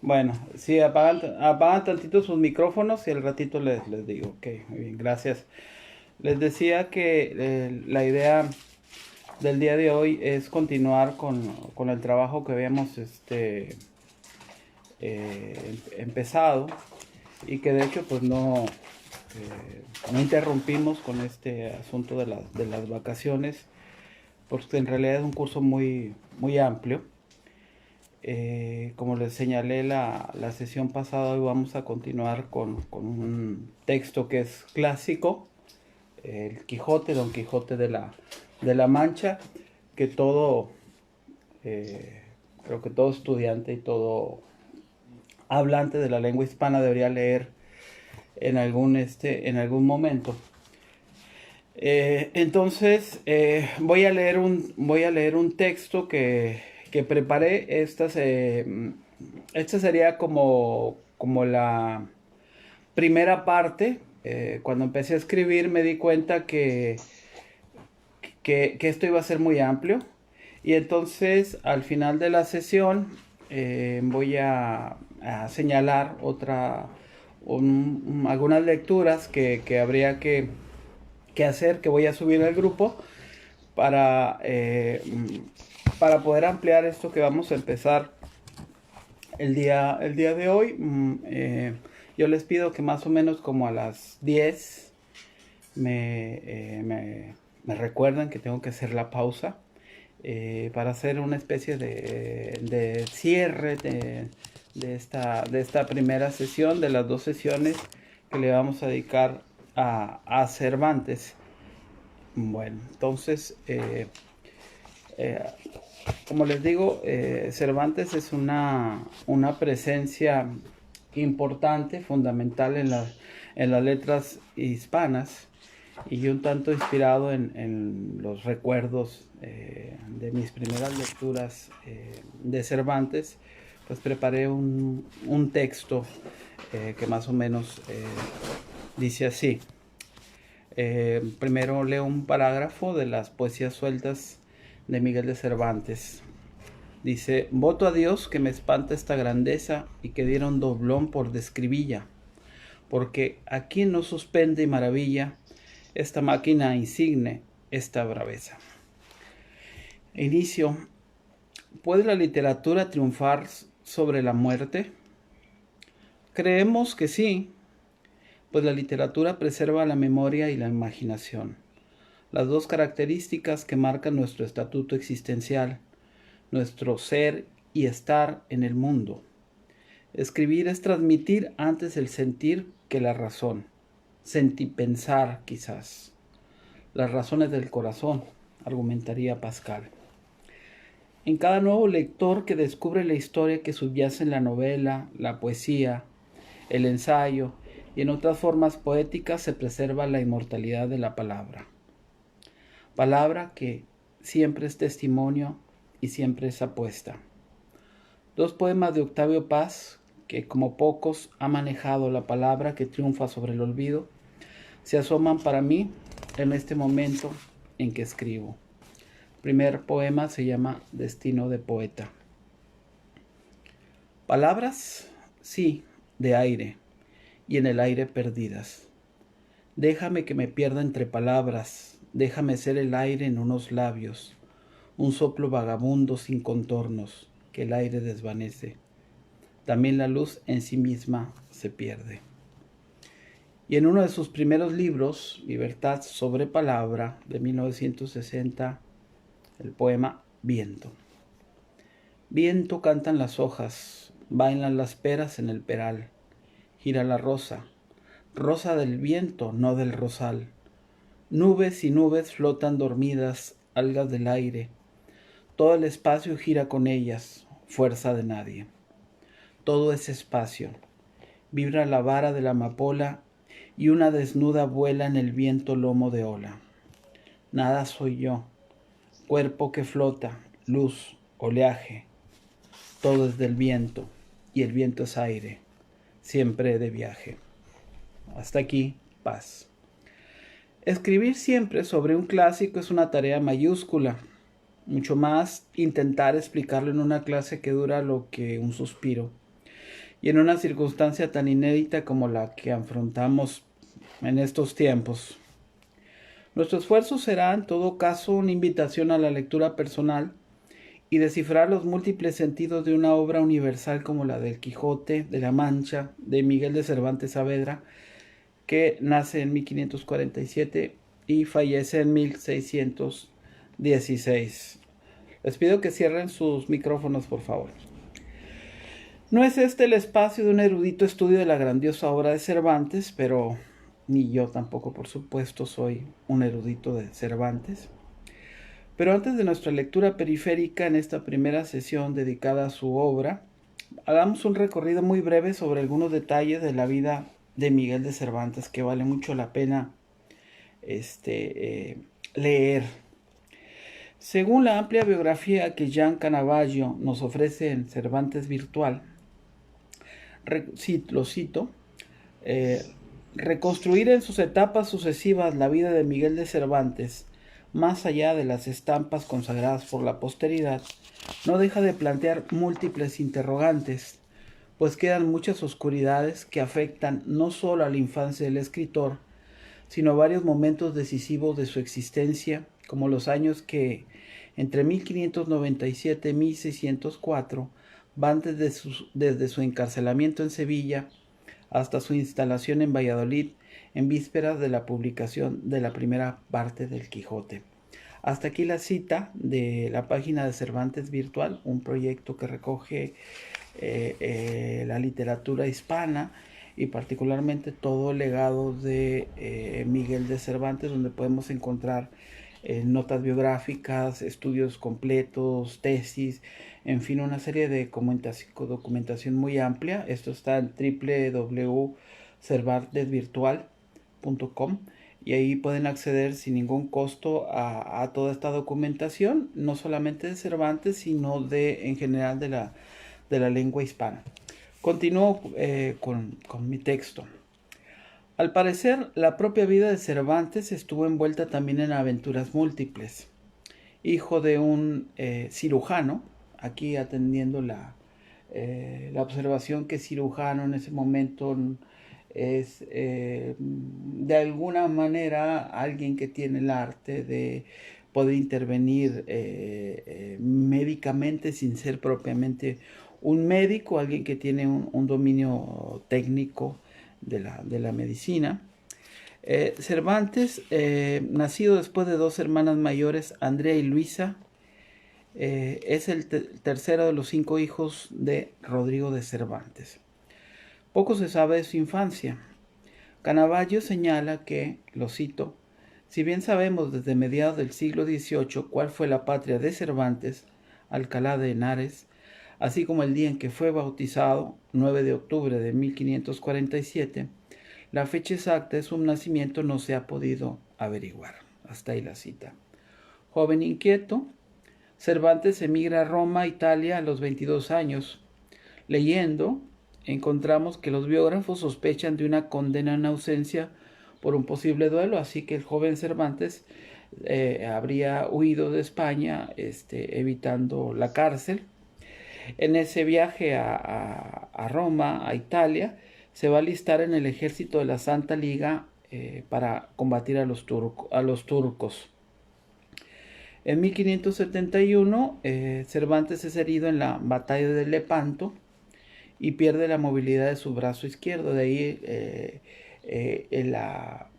Bueno, sí, apagan tantito sus micrófonos y al ratito les digo. Ok, muy bien, gracias. Les decía que la idea del día de hoy es continuar con el trabajo que habíamos empezado y que de hecho pues no interrumpimos con este asunto de las vacaciones, porque en realidad es un curso muy amplio. Como les señalé la sesión pasada, hoy vamos a continuar con un texto que es clásico, el Quijote, Don Quijote de la Mancha, que eh, creo que todo estudiante y todo hablante de la lengua hispana debería leer en algún momento. Voy a leer un texto que preparé. Esta sería como la primera parte. Cuando empecé a escribir me di cuenta que esto iba a ser muy amplio. Y entonces al final de la sesión voy a señalar algunas lecturas que habría que hacer, que voy a subir al grupo para, eh, para poder ampliar esto que vamos a empezar el día de hoy. Yo les pido que más o menos como a las 10 me recuerden que tengo que hacer la pausa para hacer una especie de cierre de esta primera sesión, de las dos sesiones que le vamos a dedicar a Cervantes. Bueno, entonces, eh, como les digo, Cervantes es una presencia importante, fundamental en las letras hispanas y un tanto inspirado en los recuerdos de mis primeras lecturas de Cervantes. Pues preparé un texto que más o menos dice así. Primero leo un parágrafo de las poesías sueltas de Miguel de Cervantes. Dice: voto a Dios que me espanta esta grandeza y que diera un doblón por describilla, porque aquí no suspende y maravilla esta máquina insigne, esta braveza. Inicio. ¿Puede la literatura triunfar sobre la muerte? Creemos que sí, pues la literatura preserva la memoria y la imaginación, las dos características que marcan nuestro estatuto existencial, nuestro ser y estar en el mundo. Escribir es transmitir antes el sentir que la razón, sentipensar quizás. Las razones del corazón, argumentaría Pascal. En cada nuevo lector que descubre la historia que subyace en la novela, la poesía, el ensayo y en otras formas poéticas se preserva la inmortalidad de la palabra. Palabra que siempre es testimonio y siempre es apuesta. Dos poemas de Octavio Paz, que como pocos ha manejado la palabra que triunfa sobre el olvido, se asoman para mí en este momento en que escribo. El primer poema se llama Destino de poeta. Palabras, sí, de aire, y en el aire perdidas. Déjame que me pierda entre palabras, déjame ser el aire en unos labios, un soplo vagabundo sin contornos que el aire desvanece. También la luz en sí misma se pierde. Y en uno de sus primeros libros, Libertad sobre Palabra, de 1960, el poema Viento. Viento cantan las hojas, bailan las peras en el peral, gira la rosa, rosa del viento, no del rosal. Nubes y nubes flotan dormidas, algas del aire. Todo el espacio gira con ellas, fuerza de nadie. Todo es espacio. Vibra la vara de la amapola y una desnuda vuela en el viento lomo de ola. Nada soy yo, cuerpo que flota, luz, oleaje. Todo es del viento y el viento es aire, siempre de viaje. Hasta aquí, paz. Escribir siempre sobre un clásico es una tarea mayúscula. Mucho más intentar explicarlo en una clase que dura lo que un suspiro. y en una circunstancia tan inédita como la que afrontamos en estos tiempos. Nuestro esfuerzo será, en todo caso, una invitación a la lectura personal y descifrar los múltiples sentidos de una obra universal como la del Quijote de la Mancha de Miguel de Cervantes Saavedra, que nace en 1547 y fallece en 1616. Les pido que cierren sus micrófonos, por favor. No es este el espacio de un erudito estudio de la grandiosa obra de Cervantes, pero ni yo tampoco, por supuesto, soy un erudito de Cervantes. Pero antes de nuestra lectura periférica en esta primera sesión dedicada a su obra, hagamos un recorrido muy breve sobre algunos detalles de la vida de Miguel de Cervantes que vale mucho la pena leer. Según la amplia biografía que Jean Canavallo nos ofrece en Cervantes Virtual, lo cito, reconstruir en sus etapas sucesivas la vida de Miguel de Cervantes, más allá de las estampas consagradas por la posteridad, no deja de plantear múltiples interrogantes, pues quedan muchas oscuridades que afectan no solo a la infancia del escritor, sino a varios momentos decisivos de su existencia, como los años que, entre 1597 y 1604, van desde su encarcelamiento en Sevilla hasta su instalación en Valladolid en vísperas de la publicación de la primera parte del Quijote. Hasta aquí la cita de la página de Cervantes Virtual, un proyecto que recoge la literatura hispana y particularmente todo el legado de Miguel de Cervantes, donde podemos encontrar notas biográficas, estudios completos, tesis, en fin, una serie de documentación muy amplia. Esto está en www.cervantesvirtual.com y ahí pueden acceder sin ningún costo a toda esta documentación, no solamente de Cervantes, sino en general de la lengua hispana. Continúo con mi texto. Al parecer, la propia vida de Cervantes estuvo envuelta también en aventuras múltiples. Hijo de un cirujano, aquí atendiendo la observación que cirujano en ese momento es de alguna manera alguien que tiene el arte de poder intervenir médicamente sin ser propiamente un médico, alguien que tiene un dominio técnico de la medicina. Cervantes, nacido después de dos hermanas mayores, Andrea y Luisa, es el tercero de los 5 hijos de Rodrigo de Cervantes. Poco se sabe de su infancia. Canavallo señala que, lo cito, si bien sabemos desde mediados del siglo XVIII cuál fue la patria de Cervantes, Alcalá de Henares, así como el día en que fue bautizado, 9 de octubre de 1547, la fecha exacta de su nacimiento no se ha podido averiguar. Hasta ahí la cita. Joven inquieto, Cervantes emigra a Roma, Italia, a los 22 años. Leyendo, encontramos que los biógrafos sospechan de una condena en ausencia por un posible duelo, así que el joven Cervantes habría huido de España, evitando la cárcel. En ese viaje a Roma, a Italia, se va a alistar en el ejército de la Santa Liga para combatir a los turcos. En 1571, Cervantes es herido en la batalla de Lepanto y pierde la movilidad de su brazo izquierdo. De ahí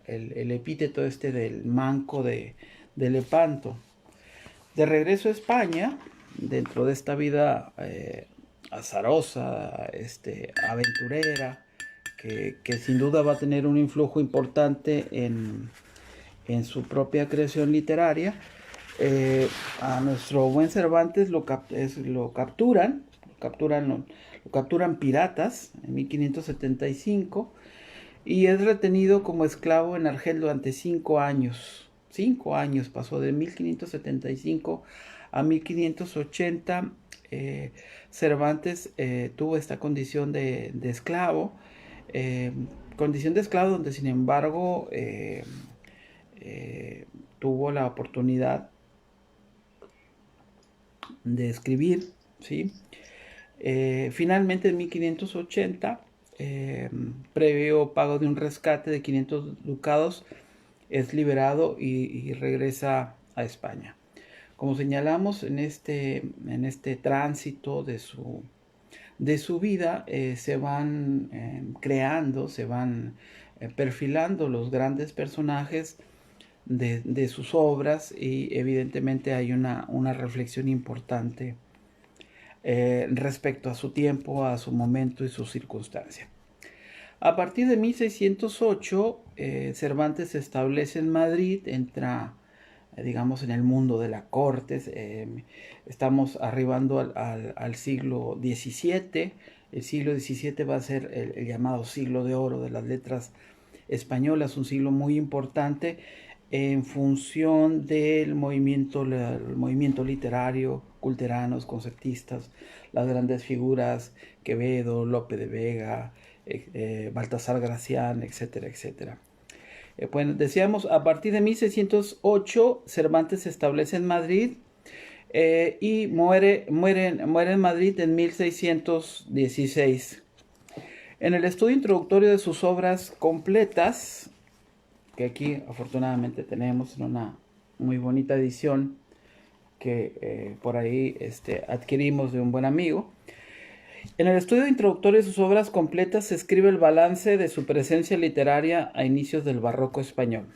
el epíteto del manco de Lepanto. De regreso a España, dentro de esta vida azarosa, aventurera, que sin duda va a tener un influjo importante en su propia creación literaria, a nuestro buen Cervantes lo capturan piratas en 1575 y es retenido como esclavo en Argel durante 5 años. 5 años pasó de 1575 a 1580. Cervantes tuvo esta condición de esclavo, donde sin embargo tuvo la oportunidad de escribir, ¿sí? Finalmente en 1580, previo pago de un rescate de 500 ducados, es liberado y regresa a España. Como señalamos en este tránsito de su vida, se van creando, se van perfilando los grandes personajes de sus obras, y evidentemente hay una reflexión importante respecto a su tiempo, a su momento y su circunstancia. A partir de 1608, Cervantes se establece en Madrid, entra, digamos, en el mundo de la corte. Estamos arribando al siglo XVII. El siglo XVII va a ser el llamado siglo de oro de las letras españolas, un siglo muy importante en función del movimiento literario, culteranos, conceptistas, las grandes figuras, Quevedo, Lope de Vega, Baltasar Gracián, etcétera, etcétera. Bueno, decíamos, a partir de 1608, Cervantes se establece en Madrid, y muere en Madrid en 1616. En el estudio introductorio de sus obras completas, que aquí afortunadamente tenemos en una muy bonita edición que por ahí adquirimos de un buen amigo. En el estudio introductorio de sus obras completas se escribe el balance de su presencia literaria a inicios del barroco español.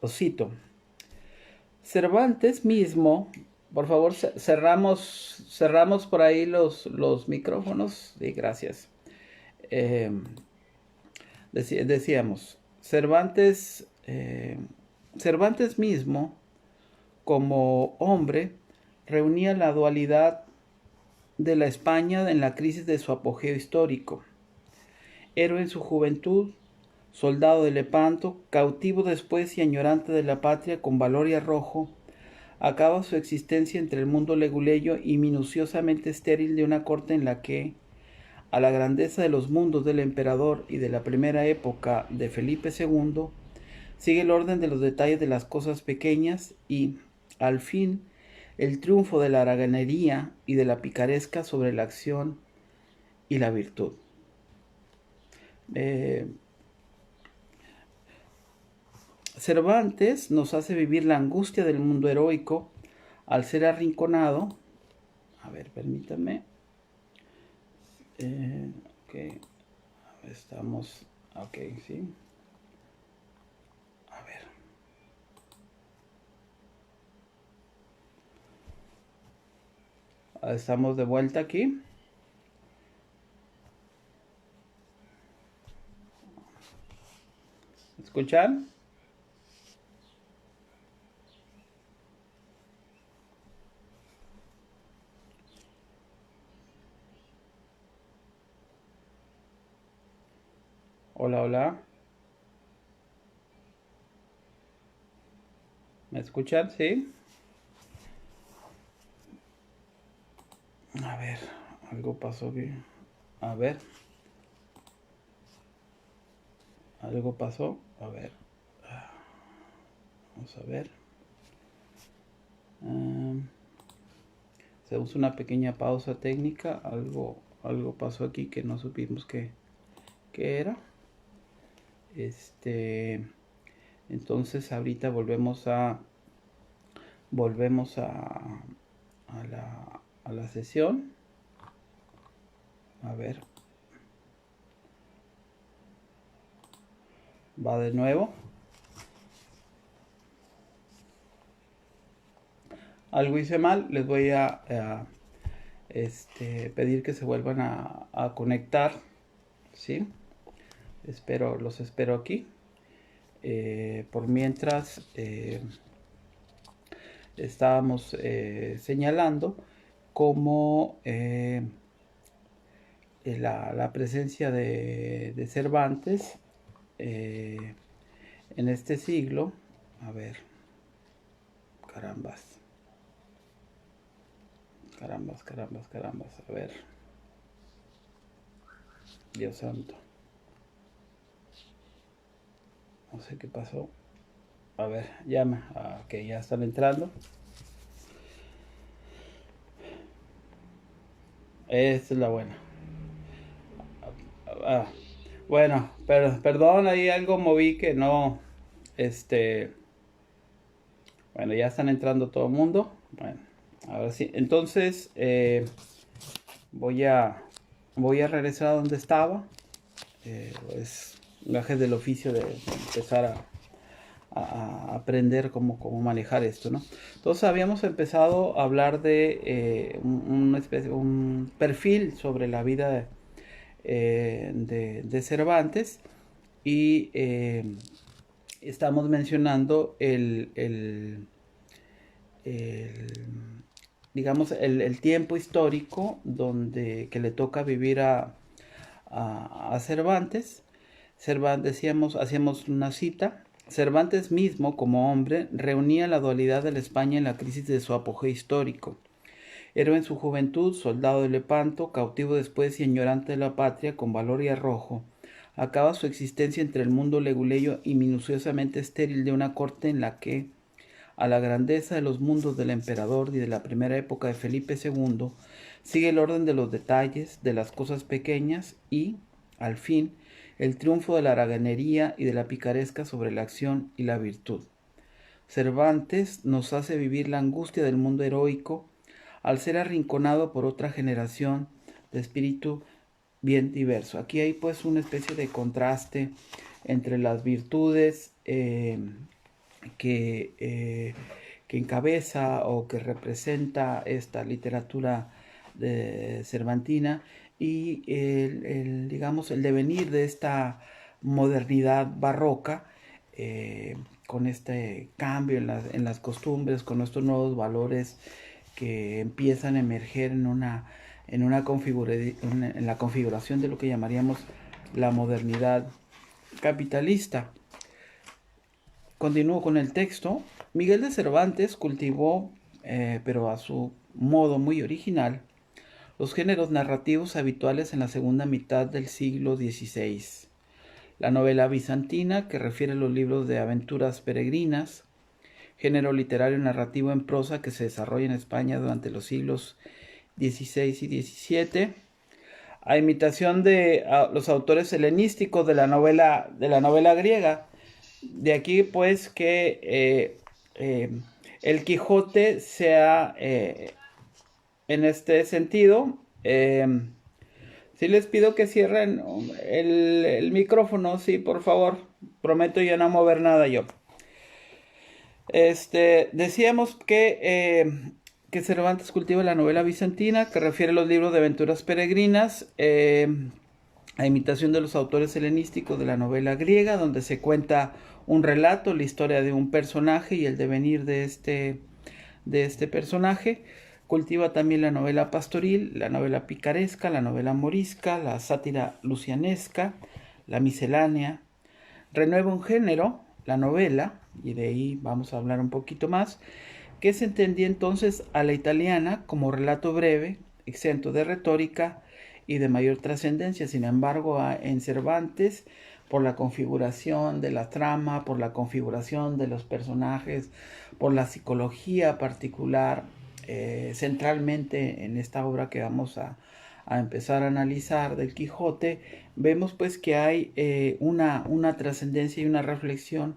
Lo cito: Cervantes mismo, por favor, cerramos por ahí los micrófonos. Sí, gracias. Decíamos, Cervantes mismo, como hombre, reunía la dualidad de la España en la crisis de su apogeo histórico. Héroe en su juventud, soldado de Lepanto, cautivo después y añorante de la patria con valor y arrojo, acaba su existencia entre el mundo leguleyo y minuciosamente estéril de una corte en la que, a la grandeza de los mundos del emperador y de la primera época de Felipe II, sigue el orden de los detalles de las cosas pequeñas y, al fin, el triunfo de la haraganería y de la picaresca sobre la acción y la virtud. Cervantes nos hace vivir la angustia del mundo heroico al ser arrinconado. A ver, permítanme. Ok, estamos. Ok, sí. A ver. Estamos de vuelta aquí. ¿Escuchan? Hola, hola. ¿Me escuchan? Sí. A ver, algo pasó aquí. A ver. Algo pasó. A ver. Vamos a ver. Hacemos una pequeña pausa técnica. Algo pasó aquí que no supimos qué era. Entonces ahorita volvemos a la sesión. A ver. Va de nuevo. Algo hice mal. Les voy a pedir que se vuelvan a conectar. ¿Sí? Los espero aquí. Por mientras estábamos señalando cómo la presencia de Cervantes en este siglo. A ver, carambas, a ver, Dios santo, no sé qué pasó. A ver, ok, ya están entrando. Esta es la buena. Ah, bueno, pero perdón, ahí algo moví que no, este, bueno, ya están entrando todo el mundo. Bueno, ahora sí. Entonces, voy a, voy a regresar a donde estaba. Es gajes del oficio de empezar a aprender cómo manejar esto, ¿no? Entonces habíamos empezado a hablar de un perfil sobre la vida de Cervantes y estamos mencionando el, digamos, el tiempo histórico que le toca vivir a Cervantes. Cervantes, decíamos, hacíamos una cita. Cervantes mismo, como hombre, reunía la dualidad de la España en la crisis de su apogeo histórico. Héroe en su juventud, soldado de Lepanto, cautivo después y añorante de la patria, con valor y arrojo, acaba su existencia entre el mundo leguleyo y minuciosamente estéril de una corte en la que, a la grandeza de los mundos del emperador y de la primera época de Felipe II, sigue el orden de los detalles, de las cosas pequeñas y, al fin, el triunfo de la haraganería y de la picaresca sobre la acción y la virtud. Cervantes nos hace vivir la angustia del mundo heroico al ser arrinconado por otra generación de espíritu bien diverso. Aquí hay pues una especie de contraste entre las virtudes que, que encabeza o que representa esta literatura cervantina y digamos, el devenir de esta modernidad barroca, con este cambio en las costumbres, con estos nuevos valores que empiezan a emerger en la configuración de lo que llamaríamos la modernidad capitalista. Continúo con el texto. Miguel de Cervantes cultivó, pero a su modo muy original, los géneros narrativos habituales en la segunda mitad del siglo XVI. La novela bizantina, que refiere a los libros de aventuras peregrinas, género literario narrativo en prosa que se desarrolla en España durante los siglos XVI y XVII, a imitación de los autores helenísticos de la novela griega. De aquí pues que el Quijote sea en este sentido. Sí les pido que cierren el micrófono, sí, por favor. Prometo ya no mover nada yo. Decíamos que Cervantes cultiva la novela bizantina, que refiere a los libros de aventuras peregrinas, a imitación de los autores helenísticos de la novela griega, donde se cuenta un relato, la historia de un personaje y el devenir de este personaje. Cultiva también la novela pastoril, la novela picaresca, la novela morisca, la sátira lucianesca, la miscelánea. Renueva un género, la novela, y de ahí vamos a hablar un poquito más, que se entendía entonces a la italiana como relato breve, exento de retórica y de mayor trascendencia. Sin embargo, en Cervantes, por la configuración de la trama, por la configuración de los personajes, por la psicología particular, centralmente en esta obra que vamos a empezar a analizar del Quijote, vemos pues que hay una trascendencia y una reflexión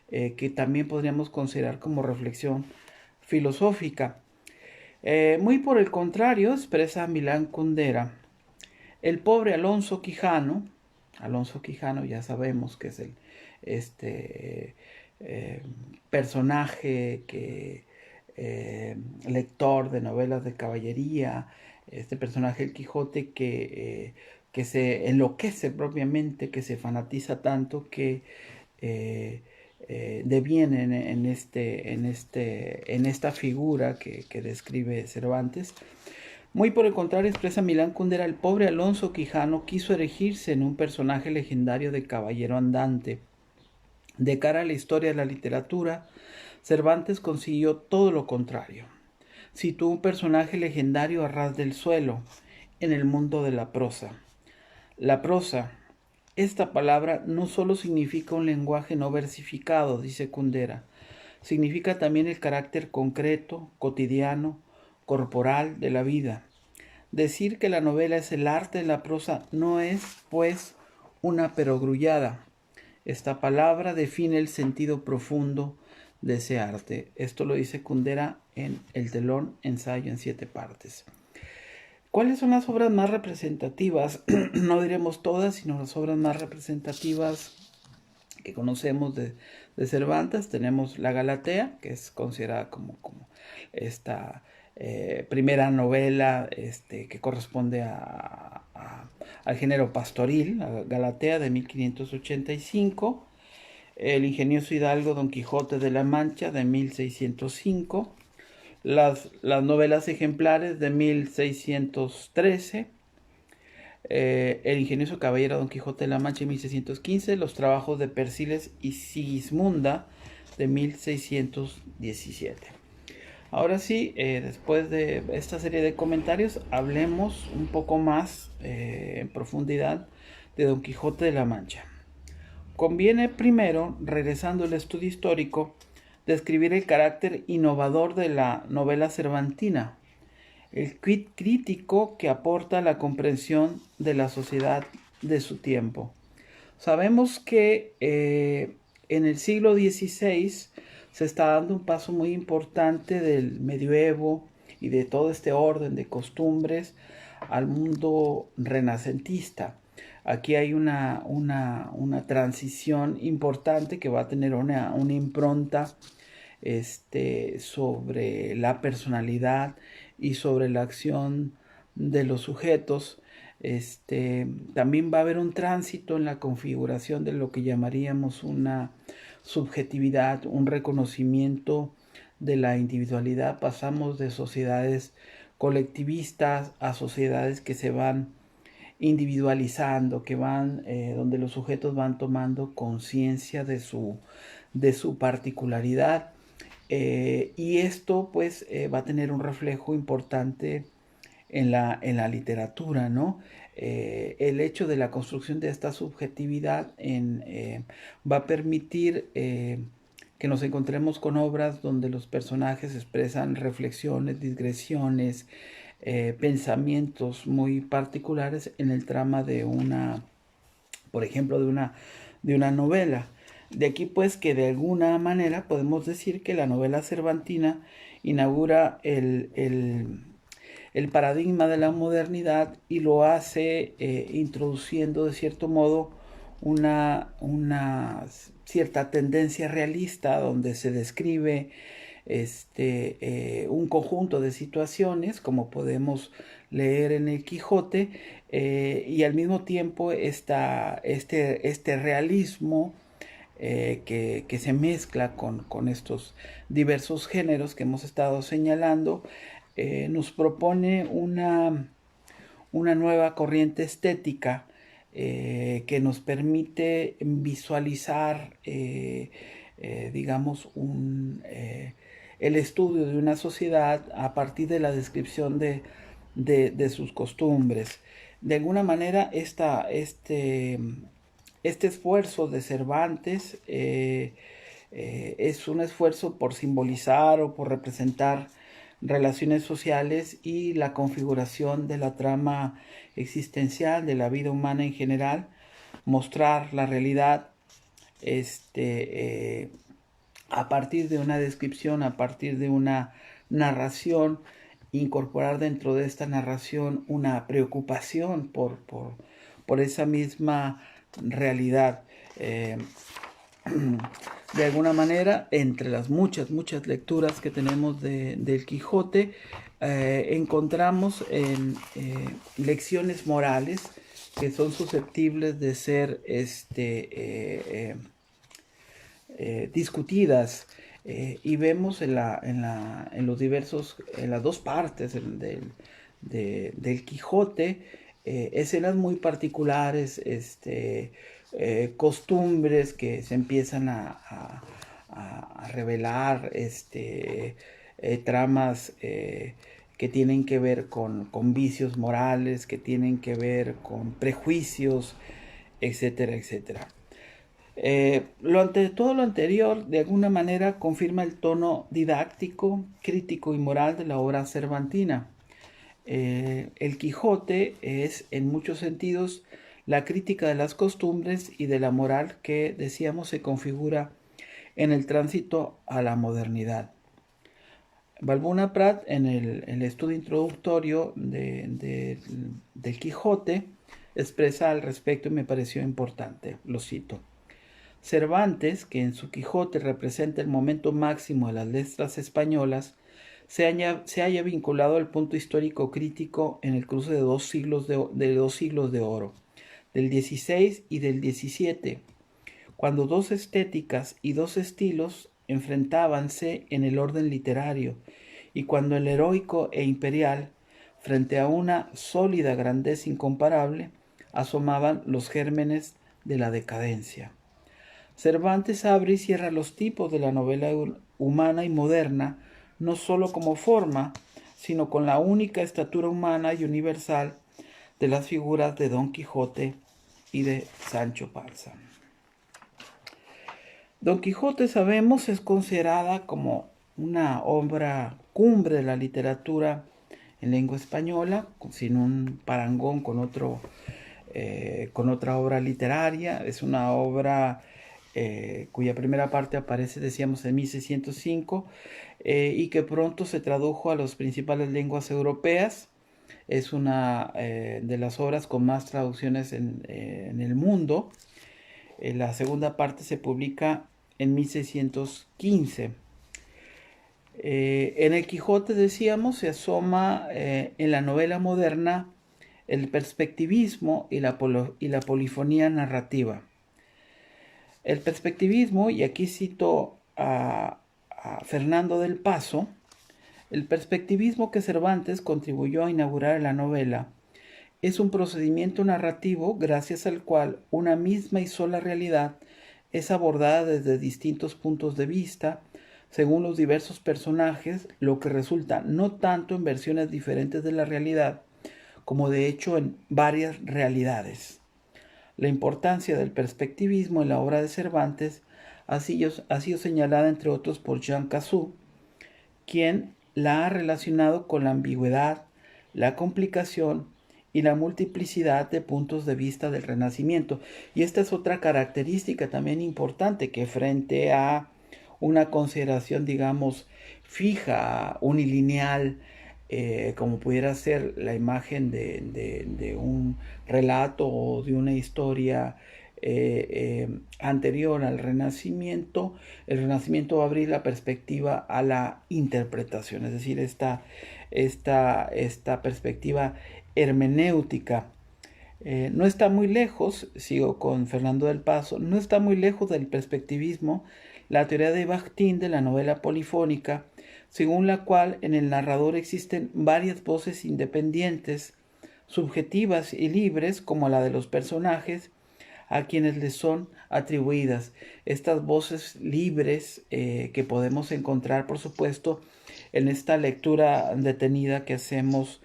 que también podríamos considerar como reflexión filosófica. Muy por el contrario, expresa Milán Kundera, el pobre Alonso Quijano ya sabemos que es el personaje lector de novelas de caballería, este personaje el Quijote que se enloquece propiamente, que se fanatiza tanto que deviene en esta figura que describe Cervantes. Muy por el contrario, expresa Milán Kundera, el pobre Alonso Quijano quiso erigirse en un personaje legendario de caballero andante. De cara a la historia de la literatura, Cervantes consiguió todo lo contrario. Situó un personaje legendario a ras del suelo, en el mundo de la prosa. La prosa, esta palabra no solo significa un lenguaje no versificado, dice Kundera, significa también el carácter concreto, cotidiano, corporal de la vida. Decir que la novela es el arte de la prosa no es, pues, una perogrullada. Esta palabra define el sentido profundo de ese arte. Esto lo dice Kundera en El telón, ensayo en 7 partes. ¿Cuáles son las obras más representativas? No diremos todas, sino las obras más representativas que conocemos de Cervantes. Tenemos la Galatea, que es considerada como esta primera novela que corresponde al género pastoril, la Galatea de 1585. El ingenioso hidalgo Don Quijote de la Mancha de 1605. Las novelas ejemplares de 1613. El ingenioso caballero Don Quijote de la Mancha de 1615, los trabajos de Persiles y Sigismunda de 1617. Ahora sí, después de esta serie de comentarios, hablemos un poco más en profundidad de Don Quijote de la Mancha. Conviene primero, regresando al estudio histórico, describir el carácter innovador de la novela cervantina, el quid crítico que aporta la comprensión de la sociedad de su tiempo. Sabemos que en el siglo XVI se está dando un paso muy importante del medioevo y de todo este orden de costumbres al mundo renacentista. Aquí hay una transición importante que va a tener una impronta sobre la personalidad y sobre la acción de los sujetos. También va a haber un tránsito en la configuración de lo que llamaríamos una subjetividad, un reconocimiento de la individualidad. Pasamos de sociedades colectivistas a sociedades que se van individualizando, que van donde los sujetos van tomando conciencia de su particularidad, y esto pues va a tener un reflejo importante en la literatura, ¿no? El hecho de la construcción de esta subjetividad va a permitir que nos encontremos con obras donde los personajes expresan reflexiones, digresiones, pensamientos muy particulares en el trama de por ejemplo, de una novela. De aquí pues que de alguna manera podemos decir que la novela cervantina inaugura el paradigma de la modernidad y lo hace introduciendo de cierto modo una cierta tendencia realista donde se describe un conjunto de situaciones como podemos leer en el Quijote, y al mismo tiempo este realismo que se mezcla con estos diversos géneros que hemos estado señalando, nos propone una nueva corriente estética que nos permite visualizar, digamos, el estudio de una sociedad a partir de la descripción de sus costumbres. De alguna manera, este esfuerzo de Cervantes es un esfuerzo por simbolizar o por representar relaciones sociales y la configuración de la trama existencial de la vida humana en general, mostrar la realidad a partir de una descripción, a partir de una narración, incorporar dentro de esta narración una preocupación por esa misma realidad. De alguna manera, entre las muchas lecturas que tenemos del Quijote, encontramos lecciones morales que son susceptibles de ser discutidas, y vemos en las dos partes del Quijote escenas muy particulares, costumbres que se empiezan a revelar, tramas que tienen que ver con vicios morales, que tienen que ver con prejuicios, etcétera, etcétera. Todo lo anterior de alguna manera confirma el tono didáctico, crítico y moral de la obra cervantina. El Quijote es en muchos sentidos la crítica de las costumbres y de la moral que, decíamos, se configura en el tránsito a la modernidad. Balbuna Prat, en el estudio introductorio del Quijote, expresa al respecto y me pareció importante, lo cito. Cervantes, que en su Quijote representa el momento máximo de las letras españolas, se haya vinculado al punto histórico crítico en el cruce de dos siglos de oro, del 16 y del 17, cuando dos estéticas y dos estilos enfrentábanse en el orden literario, y cuando el heroico e imperial, frente a una sólida grandeza incomparable, asomaban los gérmenes de la decadencia. Cervantes abre y cierra los tipos de la novela humana y moderna, no sólo como forma, sino con la única estatura humana y universal de las figuras de Don Quijote y de Sancho Panza. Don Quijote, sabemos, es considerada como una obra cumbre de la literatura en lengua española, sin un parangón con otra obra literaria. Es una obra cuya primera parte aparece, decíamos, en 1605 y que pronto se tradujo a las principales lenguas europeas. Es una de las obras con más traducciones en el mundo. La segunda parte se publica en 1615. En el Quijote, decíamos, se asoma en la novela moderna el perspectivismo y la polifonía narrativa. El perspectivismo, y aquí cito a Fernando del Paso, el perspectivismo que Cervantes contribuyó a inaugurar en la novela es un procedimiento narrativo gracias al cual una misma y sola realidad es abordada desde distintos puntos de vista, según los diversos personajes, lo que resulta no tanto en versiones diferentes de la realidad, como de hecho en varias realidades. La importancia del perspectivismo en la obra de Cervantes ha sido señalada, entre otros, por Jean Cassou, quien la ha relacionado con la ambigüedad, la complicación y la multiplicidad de puntos de vista del Renacimiento. Y esta es otra característica también importante, que frente a una consideración, digamos, fija, unilineal, como pudiera ser la imagen de un relato o de una historia anterior al Renacimiento, el Renacimiento va a abrir la perspectiva a la interpretación, es decir, esta perspectiva hermenéutica. No está muy lejos, sigo con Fernando del Paso, no está muy lejos del perspectivismo la teoría de Bakhtin de la novela polifónica, según la cual en el narrador existen varias voces independientes, subjetivas y libres, como la de los personajes, a quienes les son atribuidas. Estas voces libres que podemos encontrar, por supuesto, en esta lectura detenida que hacemos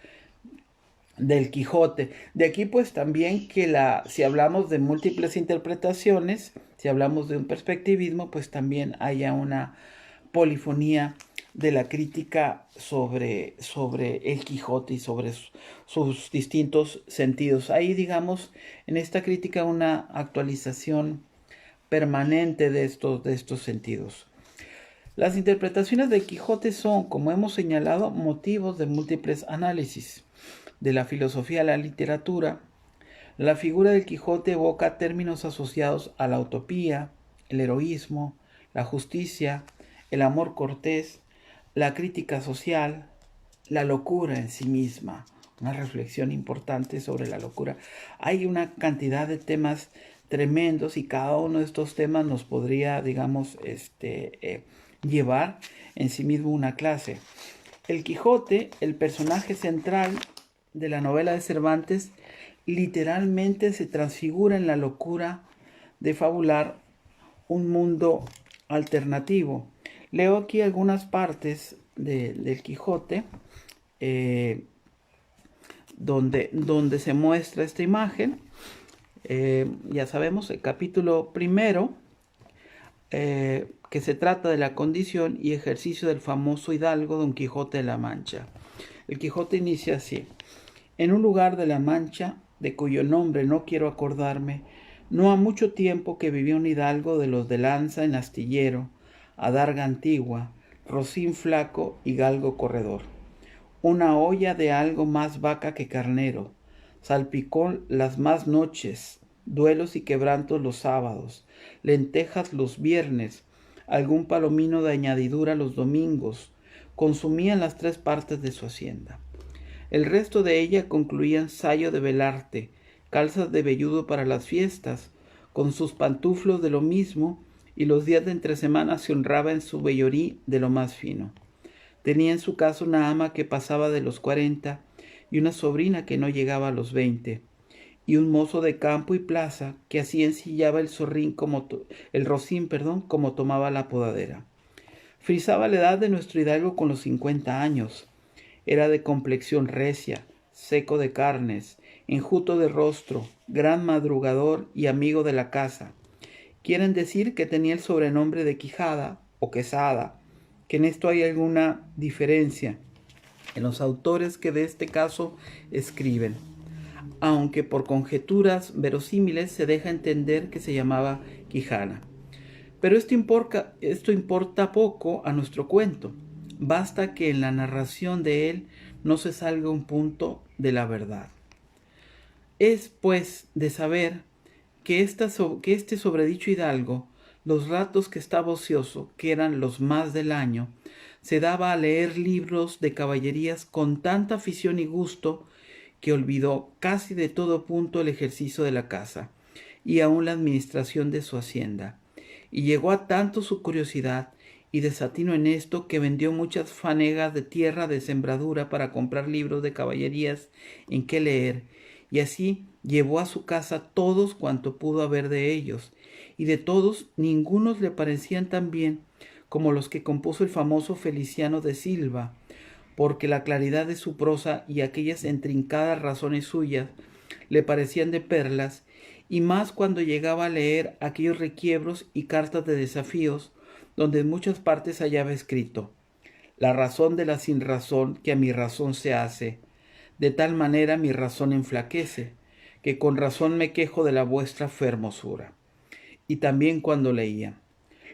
del Quijote. De aquí pues también que si hablamos de múltiples interpretaciones, si hablamos de un perspectivismo, pues también haya una polifonía de la crítica sobre el Quijote y sobre sus distintos sentidos. Ahí, digamos, en esta crítica una actualización permanente de estos sentidos. Las interpretaciones del Quijote son, como hemos señalado, motivos de múltiples análisis. De la filosofía a la literatura, la figura del Quijote evoca términos asociados a la utopía, el heroísmo, la justicia, el amor cortés, la crítica social, la locura en sí misma. Una reflexión importante sobre la locura. Hay una cantidad de temas tremendos y cada uno de estos temas nos podría, digamos, llevar en sí mismo una clase. El Quijote, el personaje central de la novela de Cervantes, literalmente se transfigura en la locura de fabular un mundo alternativo. Leo aquí algunas partes del Quijote donde se muestra esta imagen. Ya sabemos, el capítulo primero, que se trata de la condición y ejercicio del famoso hidalgo Don Quijote de la Mancha. El Quijote inicia así: en un lugar de la Mancha, de cuyo nombre no quiero acordarme, no ha mucho tiempo que vivió un hidalgo de los de lanza en astillero, adarga antigua, rocín flaco y galgo corredor. Una olla de algo más vaca que carnero, salpicón las más noches, duelos y quebrantos los sábados, lentejas los viernes, algún palomino de añadidura los domingos, consumían las 3 partes de su hacienda. El resto de ella concluían sayo de velarte, calzas de velludo para las fiestas, con sus pantuflos de lo mismo, y los días de entre semana se honraba en su vellorí de lo más fino. Tenía en su casa una ama que pasaba de los 40 y una sobrina que no llegaba a los 20, y un mozo de campo y plaza que así ensillaba el rocín, como tomaba la podadera. Frisaba la edad de nuestro hidalgo con los 50 años. Era de complexión recia, seco de carnes, enjuto de rostro, gran madrugador y amigo de la casa. Quieren decir que tenía el sobrenombre de Quijada o Quesada, que en esto hay alguna diferencia en los autores que de este caso escriben, aunque por conjeturas verosímiles se deja entender que se llamaba Quijana. Pero esto importa poco a nuestro cuento. Basta que en la narración de él no se salga un punto de la verdad. Es, pues, de saber que este sobredicho hidalgo, los ratos que estaba ocioso, que eran los más del año, se daba a leer libros de caballerías con tanta afición y gusto que olvidó casi de todo punto el ejercicio de la casa y aun la administración de su hacienda. Y llegó a tanto su curiosidad y desatino en esto que vendió muchas fanegas de tierra de sembradura para comprar libros de caballerías en que leer, y así llevó a su casa todos cuanto pudo haber de ellos, y de todos ningunos le parecían tan bien como los que compuso el famoso Feliciano de Silva, porque la claridad de su prosa y aquellas intrincadas razones suyas le parecían de perlas, y más cuando llegaba a leer aquellos requiebros y cartas de desafíos, donde en muchas partes hallaba escrito: la razón de la sinrazón que a mi razón se hace, de tal manera mi razón enflaquece, que con razón me quejo de la vuestra fermosura. Y también cuando leía: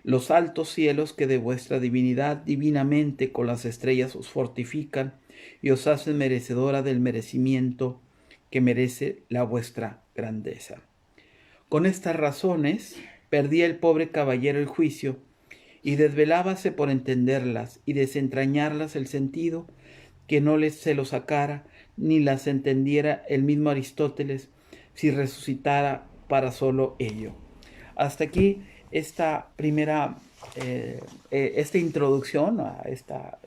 los altos cielos que de vuestra divinidad divinamente con las estrellas os fortifican y os hacen merecedora del merecimiento que merece la vuestra grandeza. Con estas razones perdía el pobre caballero el juicio y desvelábase por entenderlas y desentrañarlas el sentido, que no se lo sacara ni las entendiera el mismo Aristóteles si resucitara para solo ello. Hasta aquí esta primera, esta introducción a esta,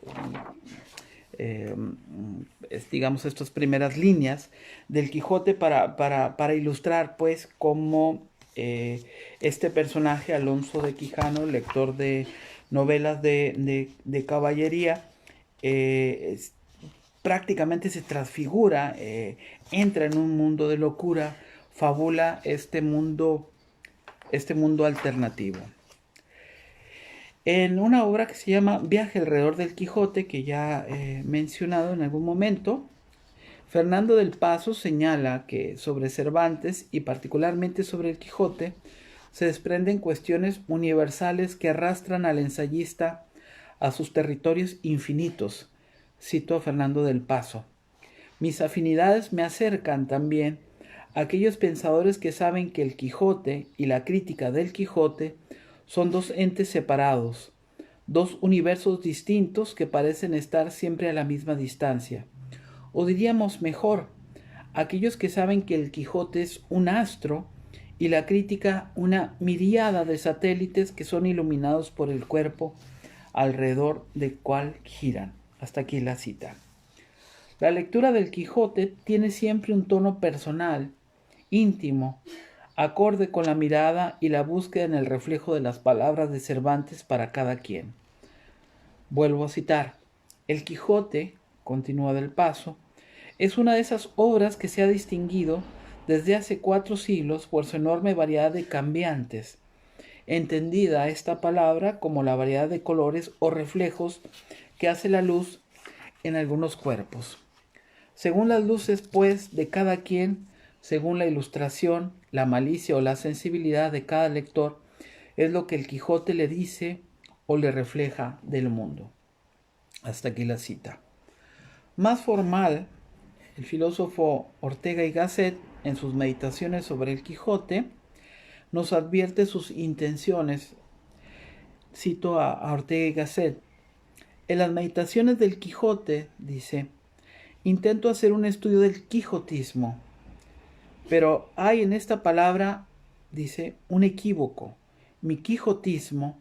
digamos, estas primeras líneas del Quijote para ilustrar, pues, cómo este personaje, Alonso de Quijano, lector de novelas de caballería, prácticamente se transfigura, entra en un mundo de locura, fabula este mundo alternativo. En una obra que se llama Viaje alrededor del Quijote, que ya he mencionado en algún momento, Fernando del Paso señala que sobre Cervantes y particularmente sobre el Quijote se desprenden cuestiones universales que arrastran al ensayista a sus territorios infinitos. Cito a Fernando del Paso: mis afinidades me acercan también a aquellos pensadores que saben que el Quijote y la crítica del Quijote son dos entes separados, dos universos distintos que parecen estar siempre a la misma distancia. O diríamos mejor, aquellos que saben que el Quijote es un astro y la crítica una miríada de satélites que son iluminados por el cuerpo alrededor del cual giran. Hasta aquí la cita. La lectura del Quijote tiene siempre un tono personal, íntimo, acorde con la mirada y la búsqueda en el reflejo de las palabras de Cervantes para cada quien. Vuelvo a citar: el Quijote, continúa del Paso, es una de esas obras que se ha distinguido desde hace 4 siglos por su enorme variedad de cambiantes, entendida esta palabra como la variedad de colores o reflejos que hace la luz en algunos cuerpos. Según las luces, pues, de cada quien, según la ilustración, la malicia o la sensibilidad de cada lector, es lo que el Quijote le dice o le refleja del mundo. Hasta aquí la cita. Más formal, el filósofo Ortega y Gasset, en sus meditaciones sobre el Quijote, nos advierte sus intenciones. Cito a Ortega y Gasset. En las meditaciones del Quijote, dice, intento hacer un estudio del quijotismo, pero hay en esta palabra, dice, un equívoco. Mi quijotismo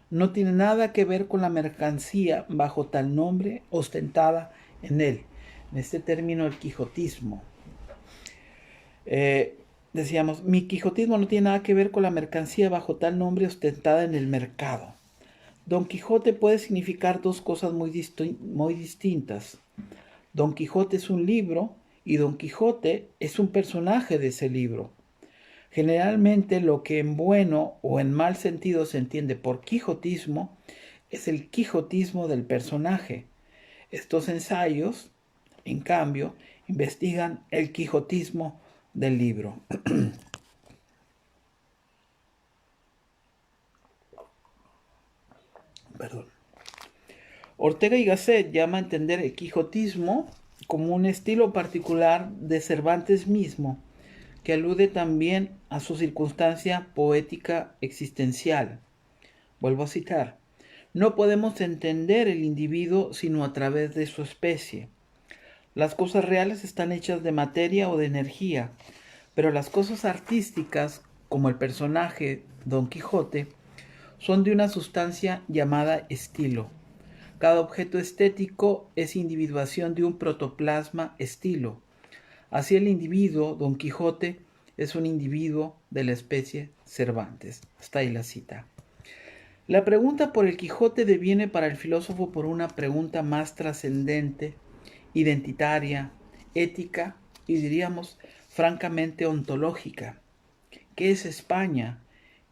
no tiene nada que ver con la mercancía bajo tal nombre ostentada en él. En este término, el quijotismo. Decíamos, mi quijotismo no tiene nada que ver con la mercancía bajo tal nombre ostentada en el mercado. Don Quijote puede significar dos cosas muy distintas. Don Quijote es un libro y Don Quijote es un personaje de ese libro. Generalmente lo que en bueno o en mal sentido se entiende por quijotismo es el quijotismo del personaje. Estos ensayos, en cambio, investigan el quijotismo del libro. Perdón. Ortega y Gasset llama a entender el quijotismo como un estilo particular de Cervantes mismo, que alude también a su circunstancia poética existencial. Vuelvo a citar. No podemos entender el individuo sino a través de su especie. Las cosas reales están hechas de materia o de energía, pero las cosas artísticas, como el personaje Don Quijote, son de una sustancia llamada estilo. Cada objeto estético es individuación de un protoplasma estilo. Así el individuo, Don Quijote, es un individuo de la especie Cervantes. Está ahí la cita. La pregunta por el Quijote deviene para el filósofo por una pregunta más trascendente, identitaria, ética y diríamos francamente ontológica. ¿Qué es España?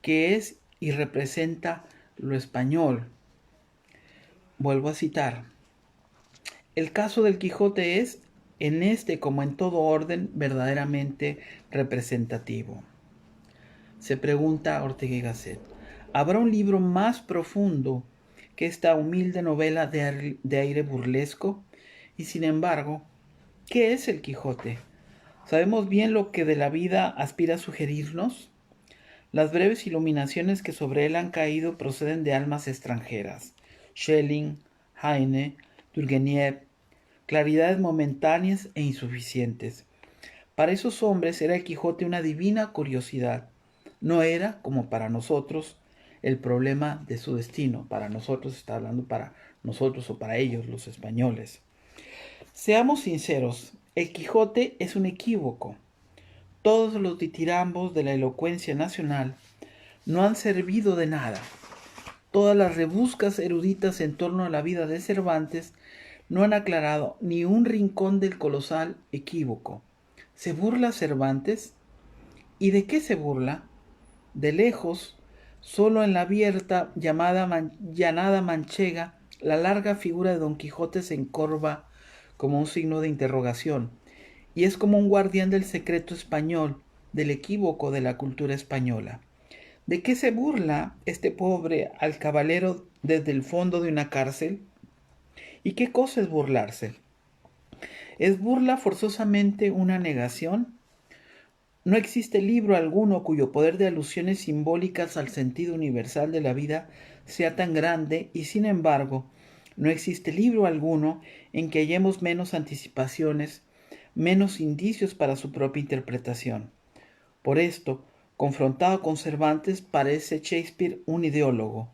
¿Qué es y representa lo español? Vuelvo a citar. El caso del Quijote es, en este como en todo orden, verdaderamente representativo. Se pregunta Ortega y Gasset, ¿habrá un libro más profundo que esta humilde novela de aire burlesco? Y sin embargo, ¿qué es el Quijote? ¿Sabemos bien lo que de la vida aspira a sugerirnos? Las breves iluminaciones que sobre él han caído proceden de almas extranjeras. Schelling, Heine, Turgenev, claridades momentáneas e insuficientes. Para esos hombres era el Quijote una divina curiosidad. No era, como para nosotros, el problema de su destino. Para nosotros está hablando para nosotros o para ellos, los españoles. Seamos sinceros, el Quijote es un equívoco. Todos los ditirambos de la elocuencia nacional no han servido de nada. Todas las rebuscas eruditas en torno a la vida de Cervantes no han aclarado ni un rincón del colosal equívoco. ¿Se burla Cervantes? ¿Y de qué se burla? De lejos, solo en la abierta llanada manchega, la larga figura de Don Quijote se encorva como un signo de interrogación, y es como un guardián del secreto español, del equívoco de la cultura española. ¿De qué se burla este pobre alcabalero desde el fondo de una cárcel? ¿Y qué cosa es burlarse? ¿Es burla forzosamente una negación? No existe libro alguno cuyo poder de alusiones simbólicas al sentido universal de la vida sea tan grande y sin embargo no existe libro alguno en que hallemos menos anticipaciones, menos indicios para su propia interpretación. Por esto, confrontado con Cervantes, parece Shakespeare un ideólogo.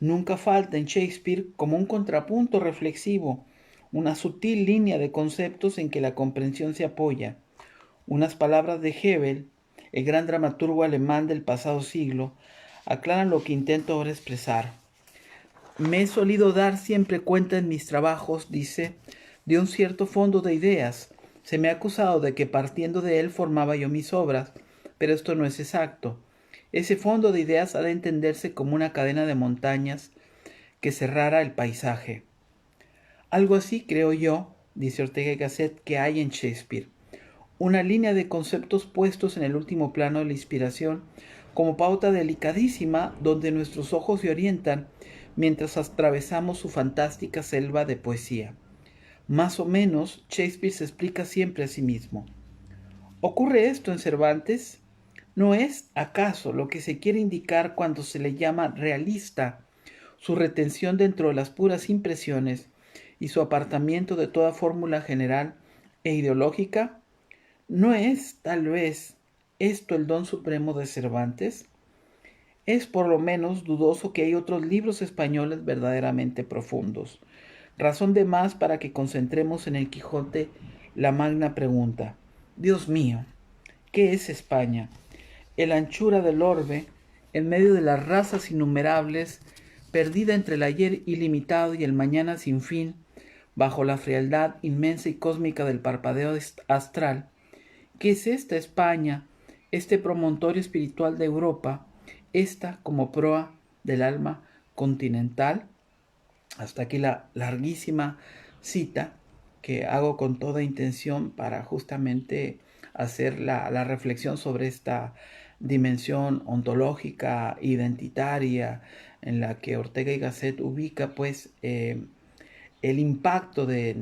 Nunca falta en Shakespeare como un contrapunto reflexivo, una sutil línea de conceptos en que la comprensión se apoya. Unas palabras de Hebel, el gran dramaturgo alemán del pasado siglo, aclaran lo que intento ahora expresar. Me he solido dar siempre cuenta en mis trabajos, dice, de un cierto fondo de ideas. Se me ha acusado de que partiendo de él formaba yo mis obras, pero esto no es exacto. Ese fondo de ideas ha de entenderse como una cadena de montañas que cerrara el paisaje. Algo así creo yo, dice Ortega y Gasset, que hay en Shakespeare. Una línea de conceptos puestos en el último plano de la inspiración como pauta delicadísima donde nuestros ojos se orientan mientras atravesamos su fantástica selva de poesía. Más o menos, Shakespeare se explica siempre a sí mismo. ¿Ocurre esto en Cervantes? ¿No es, acaso, lo que se quiere indicar cuando se le llama realista su retención dentro de las puras impresiones y su apartamiento de toda fórmula general e ideológica? ¿No es, tal vez, esto el don supremo de Cervantes? Es por lo menos dudoso que hay otros libros españoles verdaderamente profundos. Razón de más para que concentremos en el Quijote la magna pregunta. Dios mío, ¿qué es España? El anchura del orbe, en medio de las razas innumerables, perdida entre el ayer ilimitado y el mañana sin fin, bajo la frialdad inmensa y cósmica del parpadeo astral. ¿Qué es esta España, este promontorio espiritual de Europa, esta como proa del alma continental? Hasta aquí la larguísima cita que hago con toda intención para justamente hacer la reflexión sobre esta dimensión ontológica, identitaria, en la que Ortega y Gasset ubica pues el impacto de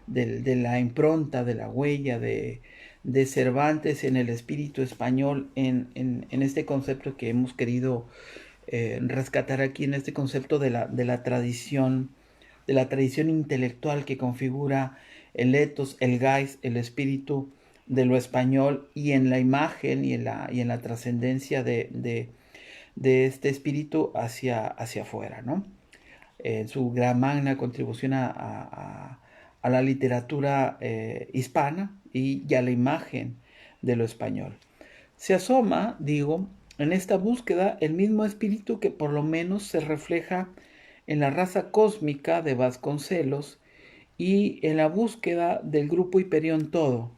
la impronta, de la huella de Cervantes en el espíritu español, en este concepto que hemos querido rescatar aquí, en este concepto de la tradición intelectual que configura el ethos, el geist, el espíritu de lo español, y en la imagen y en la trascendencia de este espíritu hacia afuera, ¿no? Su gran magna contribución a la literatura hispana y a la imagen de lo español. Se asoma, digo, en esta búsqueda el mismo espíritu que por lo menos se refleja en la raza cósmica de Vasconcelos y en la búsqueda del grupo Hiperión todo.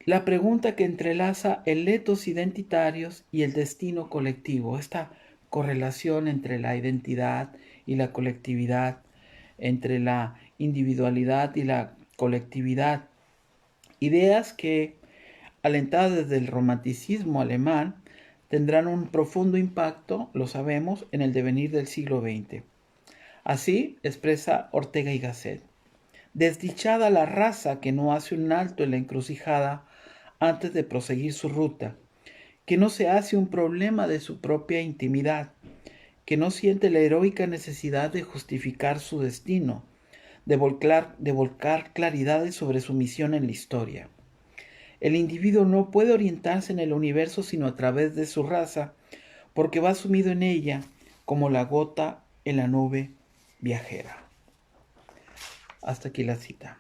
La pregunta que entrelaza el ethos identitarios y el destino colectivo, esta correlación entre la identidad y la colectividad, entre la individualidad y la colectividad, ideas que, alentadas desde el romanticismo alemán, tendrán un profundo impacto, lo sabemos, en el devenir del siglo XX. Así expresa Ortega y Gasset. Desdichada la raza que no hace un alto en la encrucijada antes de proseguir su ruta, que no se hace un problema de su propia intimidad, que no siente la heroica necesidad de justificar su destino, de volcar claridades sobre su misión en la historia. El individuo no puede orientarse en el universo sino a través de su raza, porque va sumido en ella como la gota en la nube viajera. Hasta aquí la cita.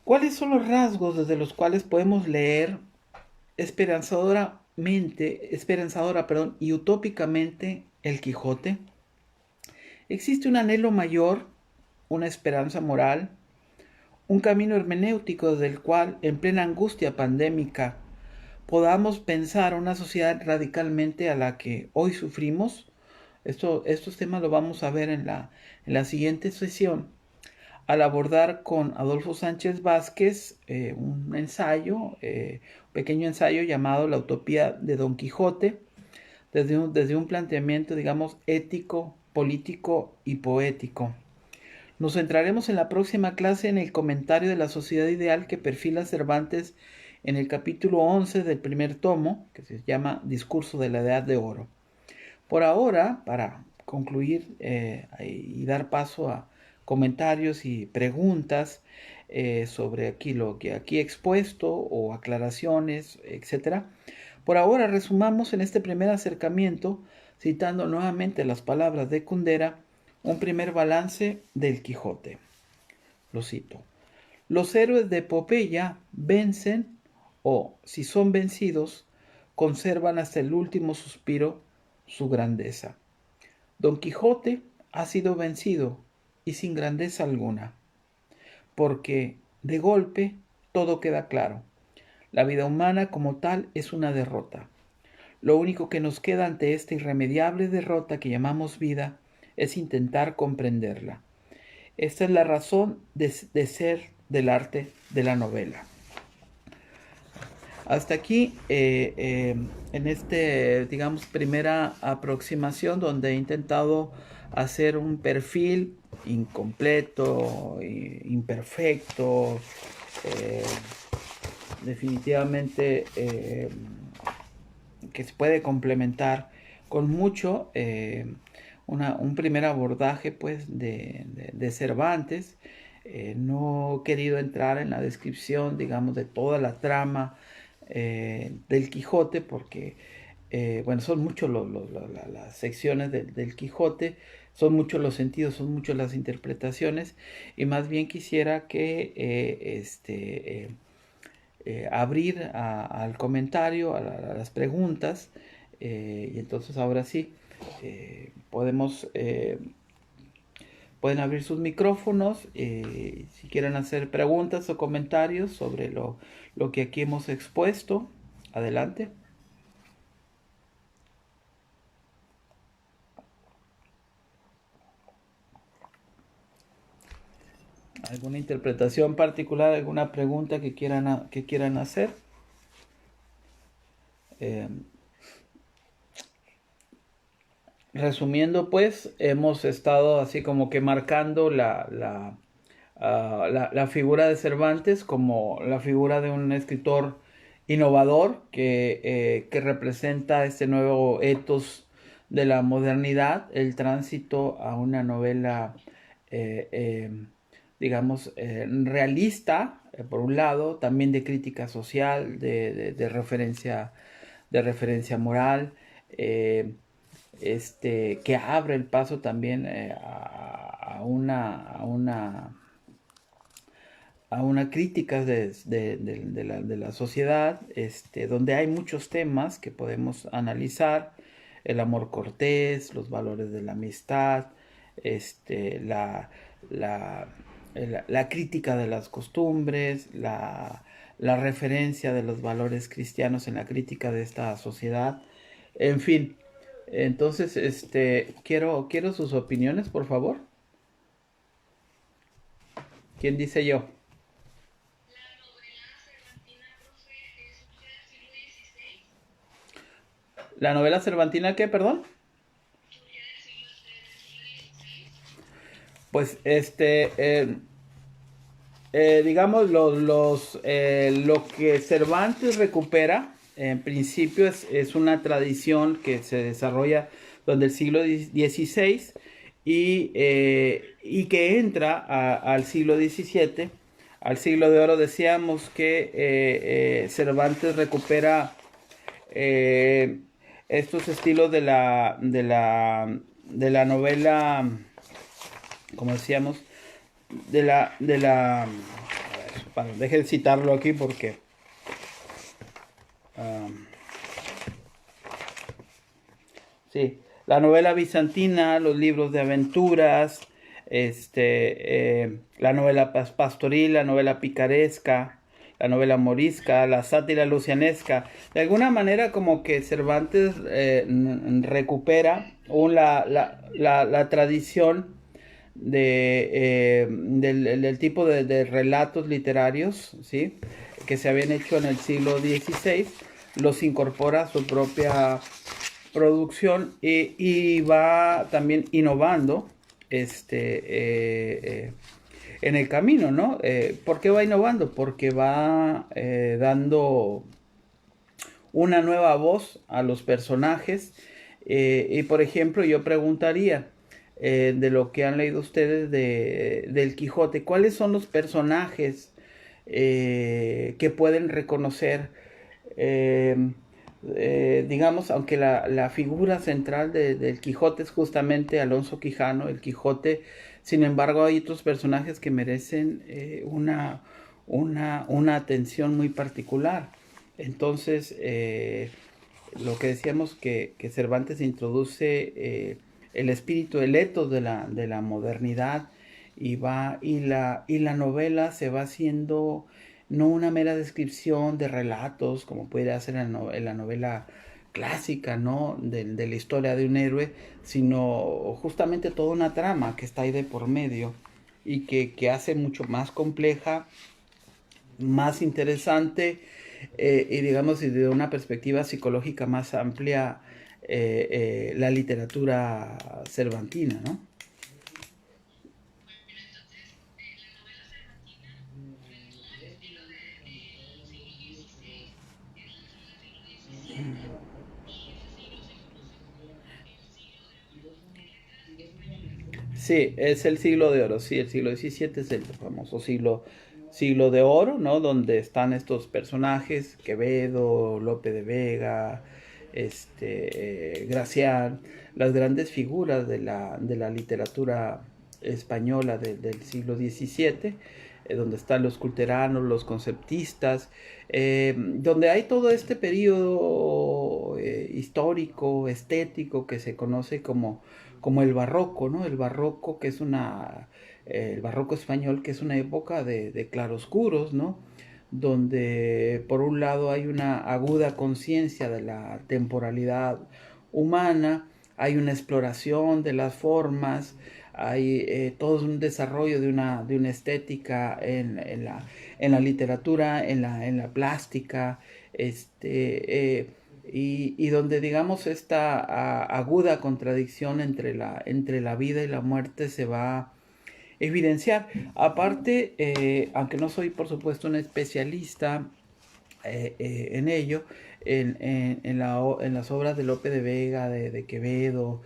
¿Cuáles son los rasgos desde los cuales podemos leer esperanzadora y utópicamente el Quijote? ¿Existe un anhelo mayor, una esperanza moral, un camino hermenéutico desde el cual, en plena angustia pandémica, podamos pensar una sociedad radicalmente a la que hoy sufrimos? Estos temas los vamos a ver en la siguiente sesión, al abordar con Adolfo Sánchez Vázquez un pequeño ensayo llamado La Utopía de Don Quijote, desde un planteamiento, digamos, ético, político y poético. Nos centraremos en la próxima clase en el comentario de la sociedad ideal que perfila Cervantes en el capítulo 11 del primer tomo, que se llama Discurso de la Edad de Oro. Por ahora, para concluir y dar paso a comentarios y preguntas sobre lo que aquí he expuesto o aclaraciones, etc. Por ahora resumamos en este primer acercamiento, citando nuevamente las palabras de Kundera, un primer balance del Quijote. Lo cito. Los héroes de epopeya vencen o, si son vencidos, conservan hasta el último suspiro su grandeza. Don Quijote ha sido vencido y sin grandeza alguna, porque de golpe todo queda claro. La vida humana como tal es una derrota. Lo único que nos queda ante esta irremediable derrota que llamamos vida es intentar comprenderla. Esta es la razón de ser del arte de la novela. Hasta aquí, en este, digamos, primera aproximación donde he intentado hacer un perfil incompleto, imperfecto, eh, definitivamente que se puede complementar con mucho, un primer abordaje pues de Cervantes. No he querido entrar en la descripción, digamos, de toda la trama del Quijote, porque, bueno, son muchos las secciones del Quijote, son muchos los sentidos, son muchas las interpretaciones, y más bien quisiera que abrir al comentario, a las preguntas, y entonces ahora sí, podemos pueden abrir sus micrófonos si quieren hacer preguntas o comentarios sobre lo que aquí hemos expuesto. Adelante. ¿Alguna interpretación particular, alguna pregunta que quieran hacer? Eh, Resumiendo, pues, hemos estado así como que marcando la figura de Cervantes como la figura de un escritor innovador que representa este nuevo ethos de la modernidad, el tránsito a una novela, eh, eh, digamos, realista, por un lado, también de crítica social, de referencia moral, que abre el paso también a una crítica de la sociedad, donde hay muchos temas que podemos analizar: el amor cortés, los valores de la amistad, la, la, la crítica de las costumbres, la referencia de los valores cristianos en la crítica de esta sociedad, en fin. Entonces, quiero sus opiniones, por favor. ¿Quién dice yo? ¿La novela cervantina qué, perdón? Pues digamos, lo que Cervantes recupera, en principio, es una tradición que se desarrolla donde el siglo XVI y que entra al siglo XVII, al siglo de oro. Decíamos que Cervantes recupera eh, estos estilos de la novela, como decíamos, a ver, deje de citarlo aquí porque um, sí, la novela bizantina, los libros de aventuras, la novela pastoril, la novela picaresca, la novela morisca, la sátira lucianesca. De alguna manera como que Cervantes recupera la tradición del tipo de relatos literarios, ¿sí?, que se habían hecho en el siglo XVI, los incorpora a su propia producción y va también innovando en el camino, ¿no? ¿Por qué va innovando? Porque va dando una nueva voz a los personajes. Y por ejemplo, yo preguntaría, de lo que han leído ustedes del Quijote, ¿cuáles son los personajes que pueden reconocer? Eh, digamos, aunque la figura central del Quijote es justamente Alonso Quijano, el Quijote, sin embargo hay otros personajes que merecen una atención muy particular. Entonces, lo que decíamos que Cervantes introduce el espíritu, el ethos de la modernidad, y la novela se va haciendo no una mera descripción de relatos como puede hacer en la novela clásica, ¿no? De la historia de un héroe, sino justamente toda una trama que está ahí de por medio y que hace mucho más compleja, más interesante y digamos desde una perspectiva psicológica más amplia la literatura cervantina, ¿no? Sí, es el siglo de oro, sí, el siglo XVII es el famoso siglo de oro, ¿no? Donde están estos personajes, Quevedo, Lope de Vega, Gracián, las grandes figuras de la literatura española del siglo XVII, donde están los culteranos, los conceptistas, donde hay todo este periodo histórico, estético, que se conoce como el barroco, ¿no? El barroco que es el barroco español, que es una época de claroscuros, ¿no? Donde por un lado hay una aguda conciencia de la temporalidad humana, hay una exploración de las formas, hay todo un desarrollo de una estética en la literatura, en la plástica, y donde digamos esta aguda contradicción entre la vida y la muerte se va a evidenciar. Aparte, aunque no soy por supuesto un especialista en ello, en las obras de Lope de Vega, de Quevedo,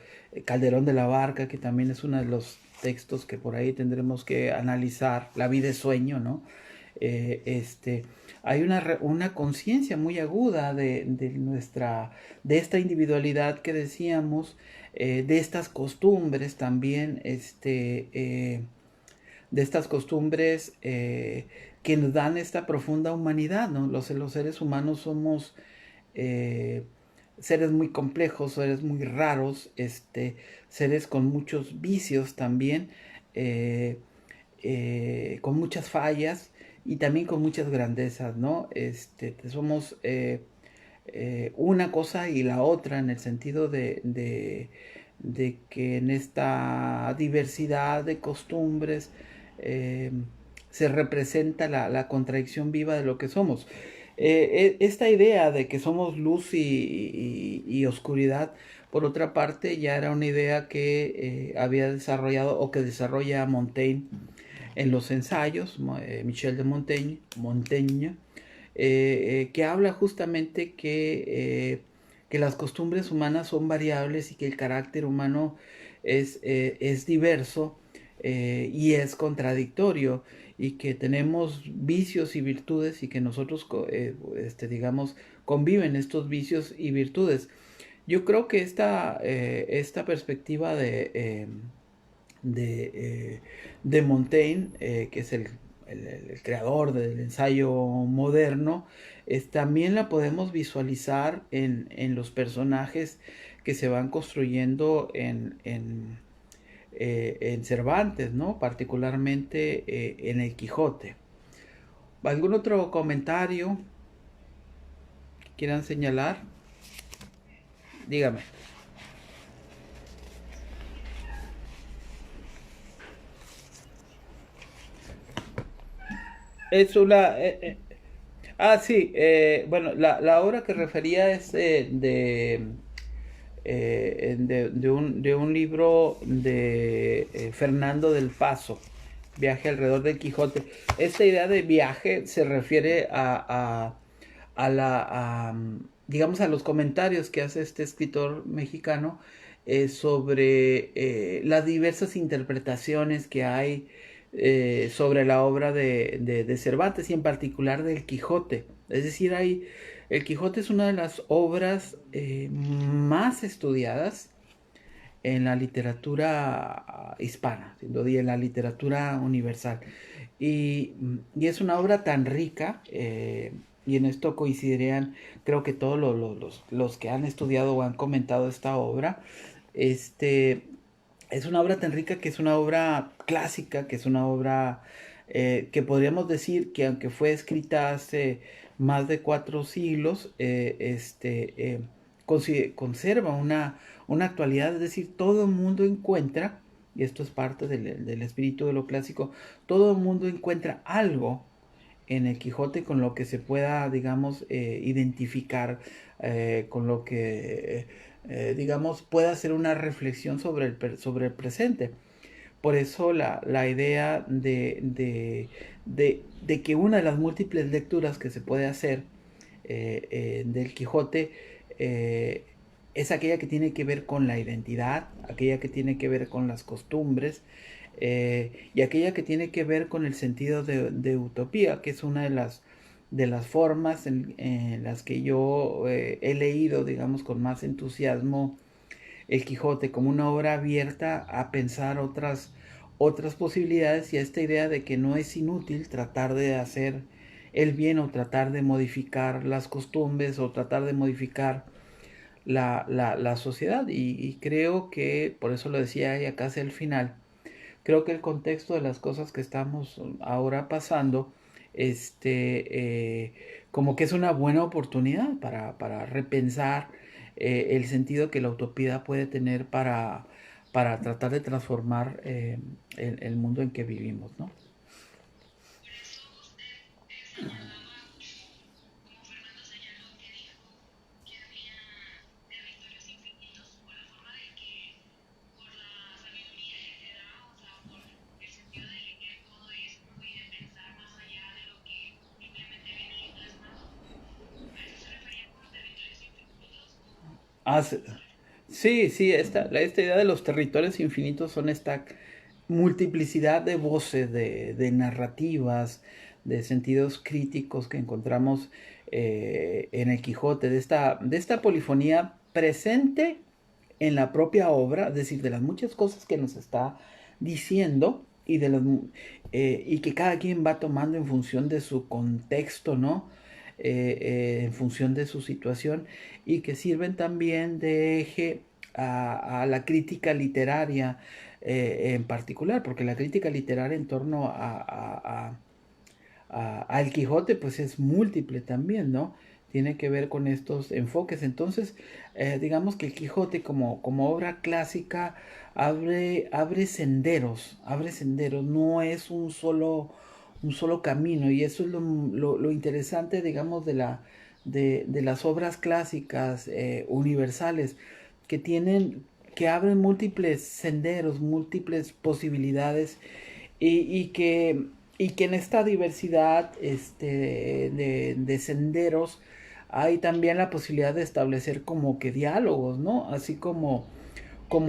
Calderón de la Barca, que también es uno de los textos que por ahí tendremos que analizar, La vida es sueño, ¿no? Eh, este, Hay una conciencia muy aguda de esta individualidad que decíamos, de estas costumbres también, de estas costumbres que nos dan esta profunda humanidad, ¿no? Los seres humanos somos eh, seres muy complejos, seres muy raros, seres con muchos vicios también, eh, con muchas fallas y también con muchas grandezas, ¿no? Somos una cosa y la otra en el sentido de que en esta diversidad de costumbres eh, se representa la contradicción viva de lo que somos. Esta idea de que somos luz y oscuridad, por otra parte, ya era una idea que había desarrollado o que desarrolla Montaigne en los ensayos, Michel de Montaigne, que habla justamente que las costumbres humanas son variables y que el carácter humano es diverso y es contradictorio y que tenemos vicios y virtudes y que nosotros, digamos, conviven estos vicios y virtudes. Yo creo que esta perspectiva de, eh, de Montaigne, que es el creador del ensayo moderno, también la podemos visualizar en los personajes que se van construyendo en Cervantes, ¿no? Particularmente en el Quijote. ¿Algún otro comentario que quieran señalar? Dígame. Es una... sí, bueno, la obra que refería es de un libro de Fernando del Paso, Viaje alrededor del Quijote. Esta idea de viaje se refiere digamos, a los comentarios que hace este escritor mexicano sobre las diversas interpretaciones que hay sobre la obra de Cervantes y en particular del Quijote. Es decir, el Quijote es una de las obras más estudiadas en la literatura hispana, sin duda, y en la literatura universal. Y es una obra tan rica, y en esto coincidirían, creo que todos los que han estudiado o han comentado esta obra, este, es una obra tan rica que es una obra clásica, que es una obra que podríamos decir que aunque fue escrita hace más de 4 siglos, conserva una actualidad, es decir, todo el mundo encuentra, y esto es parte del espíritu de lo clásico, todo el mundo encuentra algo en el Quijote con lo que se pueda, digamos, identificar, con lo que, digamos, pueda hacer una reflexión sobre el presente. Por eso la idea de que una de las múltiples lecturas que se puede hacer del Quijote es aquella que tiene que ver con la identidad, aquella que tiene que ver con las costumbres, y aquella que tiene que ver con el sentido de utopía, que es una de las formas en las que yo he leído, digamos, con más entusiasmo el Quijote, como una obra abierta a pensar otras posibilidades y a esta idea de que no es inútil tratar de hacer el bien o tratar de modificar las costumbres o tratar de modificar la sociedad. Y creo que, por eso lo decía ya casi al final, creo que el contexto de las cosas que estamos ahora pasando, como que es una buena oportunidad para repensar el sentido que la utopía puede tener para tratar de transformar el mundo en que vivimos, ¿no? Ah, sí, sí, esta idea de los territorios infinitos son esta multiplicidad de voces, de narrativas, de sentidos críticos que encontramos en el Quijote, de esta polifonía presente en la propia obra, es decir, de las muchas cosas que nos está diciendo y que cada quien va tomando en función de su contexto, ¿no? En función de su situación y que sirven también de eje a la crítica literaria en particular, porque la crítica literaria en torno al Quijote pues es múltiple también, ¿no? Tiene que ver con estos enfoques. Entonces, digamos que el Quijote como obra clásica abre senderos, no es un solo camino. Y eso es lo interesante, digamos, de las obras clásicas universales, que abren múltiples senderos, múltiples posibilidades y que en esta diversidad de senderos hay también la posibilidad de establecer como que diálogos, ¿no? Así como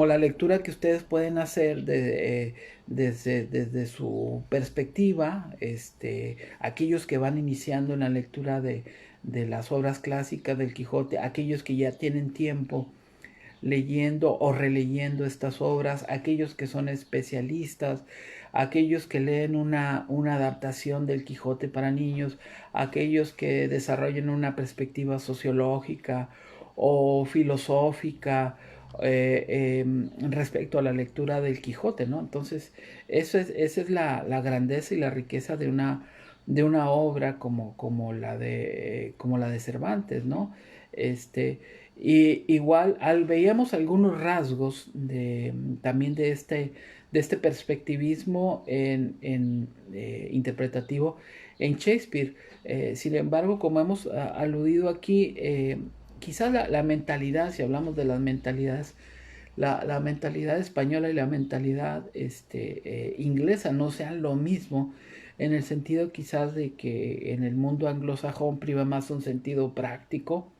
la lectura que ustedes pueden hacer desde su perspectiva, aquellos que van iniciando en la lectura de las obras clásicas del Quijote, aquellos que ya tienen tiempo leyendo o releyendo estas obras, aquellos que son especialistas, aquellos que leen una adaptación del Quijote para niños, aquellos que desarrollan una perspectiva sociológica o filosófica respecto a la lectura del Quijote, ¿no? Entonces, esa es la grandeza y la riqueza de una obra como la de Cervantes, ¿no? Este, y igual veíamos algunos rasgos también de este perspectivismo interpretativo en Shakespeare. Sin embargo, como hemos aludido aquí, quizás la mentalidad, si hablamos de las mentalidades, la mentalidad española y la mentalidad inglesa no sean lo mismo, en el sentido quizás de que en el mundo anglosajón priva más un sentido práctico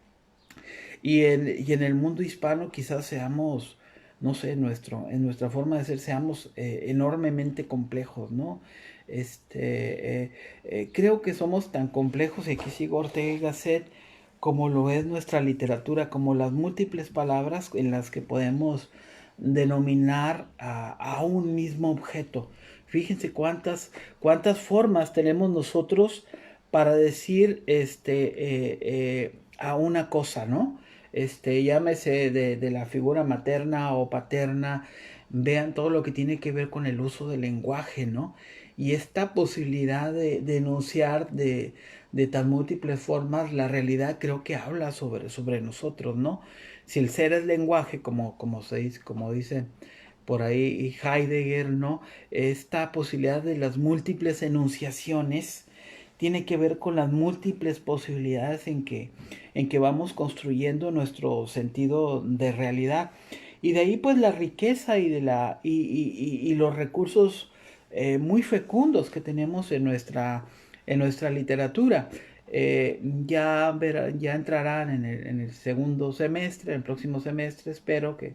y en el mundo hispano quizás seamos, no sé, en nuestra forma de ser seamos enormemente complejos, ¿no? Creo que somos tan complejos, y aquí sigo Ortega y Gasset, como lo es nuestra literatura, como las múltiples palabras en las que podemos denominar a un mismo objeto. Fíjense cuántas formas tenemos nosotros para decir a una cosa, ¿no? Llámese de la figura materna o paterna, vean todo lo que tiene que ver con el uso del lenguaje, ¿no? Y esta posibilidad de enunciar de tan múltiples formas, la realidad creo que habla sobre nosotros, ¿no? Si el ser es lenguaje, como dice por ahí Heidegger, ¿no? Esta posibilidad de las múltiples enunciaciones tiene que ver con las múltiples posibilidades en que vamos construyendo nuestro sentido de realidad. Y de ahí pues la riqueza y los recursos muy fecundos que tenemos en nuestra literatura. Ya entrarán en el segundo semestre, en el próximo semestre, espero que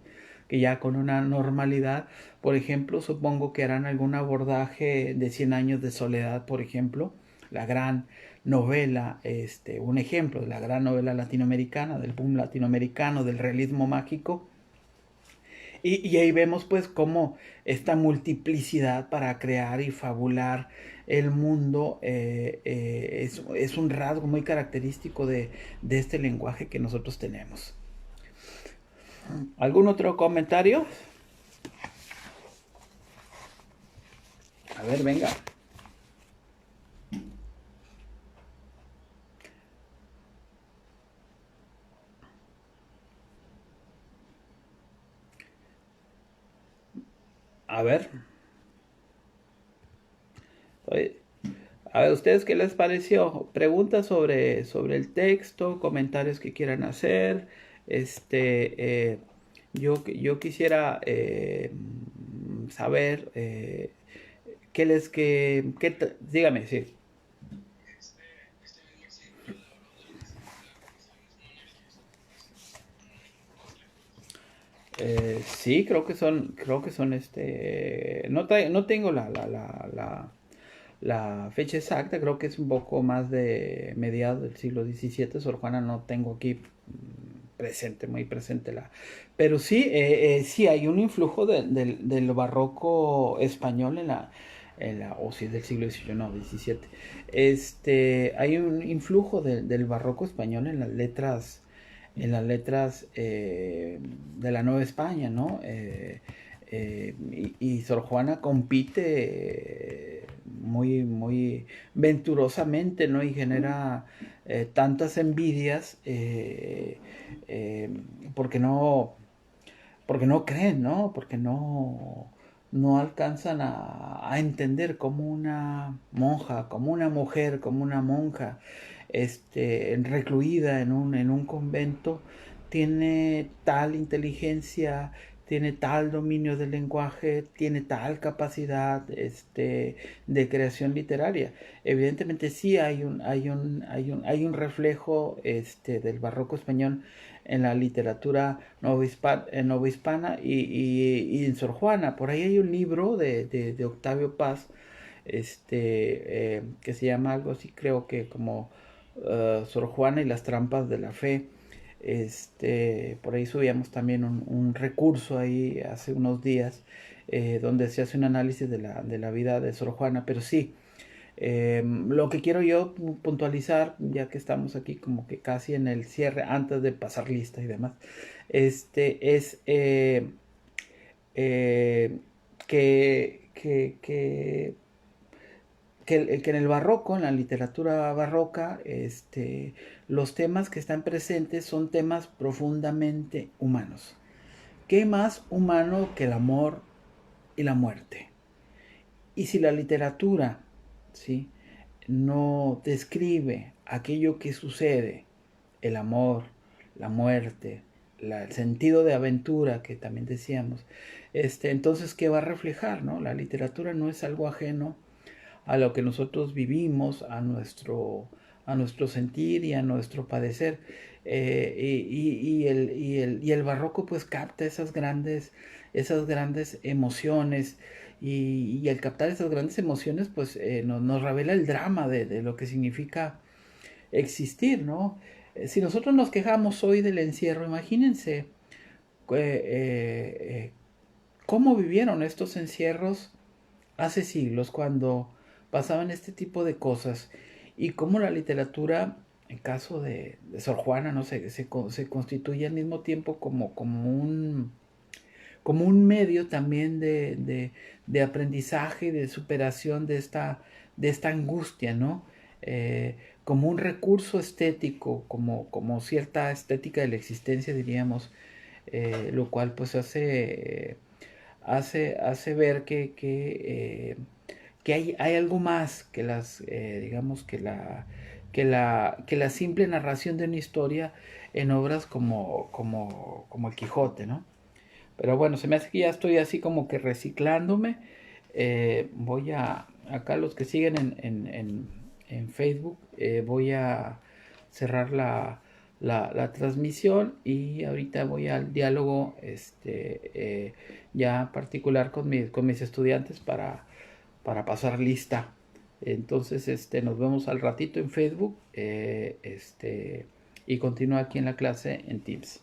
ya con una normalidad. Por ejemplo, supongo que harán algún abordaje de 100 años de soledad, por ejemplo, la gran novela, un ejemplo de la gran novela latinoamericana, del boom latinoamericano, del realismo mágico. Y ahí vemos pues cómo esta multiplicidad para crear y fabular el mundo es un rasgo muy característico de este lenguaje que nosotros tenemos. ¿Algún otro comentario? A ver, venga. A ver. A ver, ¿ustedes qué les pareció? Preguntas sobre el texto, comentarios que quieran hacer. Yo quisiera saber dígame, sí. Sí, creo que son no tengo la fecha exacta, creo que es un poco más de mediados del siglo XVII. Sor Juana no tengo aquí presente, muy presente pero sí, sí hay un influjo del barroco español o sí, del siglo XVIII, no, XVII. Hay un influjo del barroco español en las letras de la Nueva España, ¿no? Y Sor Juana compite muy, muy venturosamente, ¿no? Y genera tantas envidias eh, porque no, porque no creen, ¿no? Porque no alcanzan a entender cómo una monja, como una mujer, como una monja, recluida en un convento, tiene tal inteligencia, tiene tal dominio del lenguaje, tiene tal capacidad de creación literaria. Evidentemente sí hay un reflejo del barroco español en la literatura novohispana y en Sor Juana. Por ahí hay un libro de Octavio Paz que se llama algo así, creo que como Sor Juana y las trampas de la fe. Por ahí subíamos también un recurso ahí hace unos días donde se hace un análisis de la vida de Sor Juana, pero sí, lo que quiero yo puntualizar, ya que estamos aquí como que casi en el cierre, antes de pasar lista y demás, es eh, que, que, que, que en el barroco, en la literatura barroca, los temas que están presentes son temas profundamente humanos. ¿Qué más humano que el amor y la muerte? Y si la literatura, ¿sí?, no describe aquello que sucede, el amor, la muerte, el sentido de aventura que también decíamos, entonces, ¿qué va a reflejar, no? La literatura no es algo ajeno a lo que nosotros vivimos, a nuestro sentir y a nuestro padecer. Y el barroco pues capta esas grandes emociones y al captar esas grandes emociones pues nos revela el drama de lo que significa existir, ¿no? Si nosotros nos quejamos hoy del encierro, imagínense eh, cómo vivieron estos encierros hace siglos cuando pasaban este tipo de cosas y cómo la literatura, en caso de Sor Juana, no sé, se constituye al mismo tiempo como un medio también de aprendizaje y de superación de esta angustia, ¿no? como un recurso estético, como cierta estética de la existencia, diríamos, lo cual pues hace ver que hay algo más que digamos, que la simple narración de una historia en obras como el Quijote, ¿no? Pero bueno, se me hace que ya estoy así como que reciclándome. Acá los que siguen en Facebook, voy a cerrar la transmisión y ahorita voy al diálogo ya particular con mis estudiantes para pasar lista. Entonces, nos vemos al ratito en Facebook y continúa aquí en la clase en Teams.